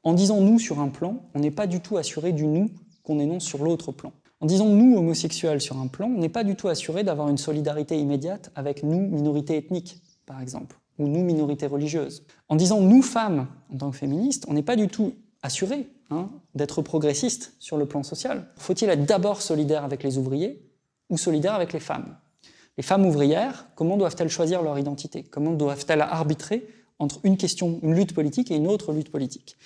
En disant « nous » sur un plan, on n'est pas du tout assuré du « nous » qu'on énonce sur l'autre plan. En disant « nous, homosexuels » sur un plan, on n'est pas du tout assuré d'avoir une solidarité immédiate avec « nous, minorités ethniques », par exemple, ou « nous, minorités religieuses ». En disant « nous, femmes » en tant que féministes, on n'est pas du tout assuré d'être progressiste sur le plan social. Faut-il être d'abord solidaire avec les ouvriers ou solidaire avec les femmes? Les femmes ouvrières, comment doivent-elles choisir leur identité? Comment doivent-elles arbitrer entre une lutte politique et une autre lutte politique?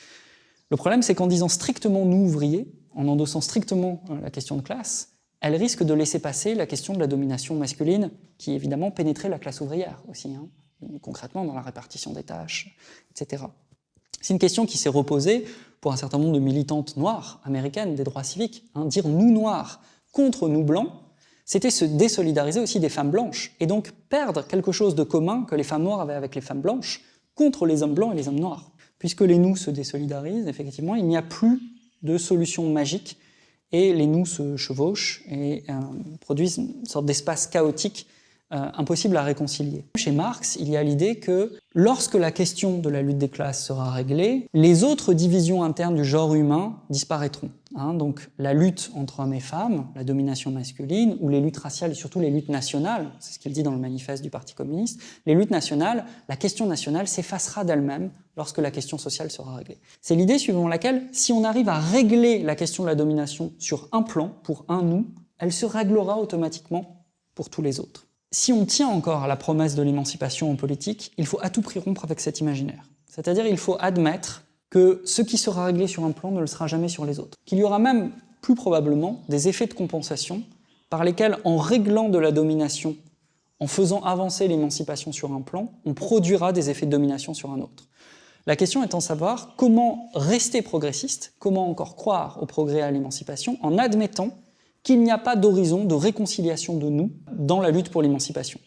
Le problème, c'est qu'en disant strictement « nous, ouvriers », en endossant strictement la question de classe, elle risque de laisser passer la question de la domination masculine qui, évidemment, pénétrait la classe ouvrière aussi, concrètement dans la répartition des tâches, etc. C'est une question qui s'est reposée pour un certain nombre de militantes noires américaines des droits civiques. Dire « nous, noirs » contre « nous, blancs », c'était se désolidariser aussi des femmes blanches, et donc perdre quelque chose de commun que les femmes noires avaient avec les femmes blanches contre les hommes blancs et les hommes noirs. Puisque les nous se désolidarisent, effectivement, il n'y a plus de solution magique, et les nous se chevauchent et produisent une sorte d'espace chaotique impossible à réconcilier. Chez Marx, il y a l'idée que lorsque la question de la lutte des classes sera réglée, les autres divisions internes du genre humain disparaîtront. Donc la lutte entre hommes et femmes, la domination masculine, ou les luttes raciales et surtout les luttes nationales, c'est ce qu'il dit dans le manifeste du Parti communiste, les luttes nationales, la question nationale s'effacera d'elle-même lorsque la question sociale sera réglée. C'est l'idée suivant laquelle, si on arrive à régler la question de la domination sur un plan, pour un nous, elle se réglera automatiquement pour tous les autres. Si on tient encore à la promesse de l'émancipation en politique, il faut à tout prix rompre avec cet imaginaire. C'est-à-dire il faut admettre que ce qui sera réglé sur un plan ne le sera jamais sur les autres. Qu'il y aura même, plus probablement, des effets de compensation par lesquels, en réglant de la domination, en faisant avancer l'émancipation sur un plan, on produira des effets de domination sur un autre. La question étant de savoir comment rester progressiste, comment encore croire au progrès et à l'émancipation, en admettant qu'il n'y a pas d'horizon de réconciliation de nous dans la lutte pour l'émancipation.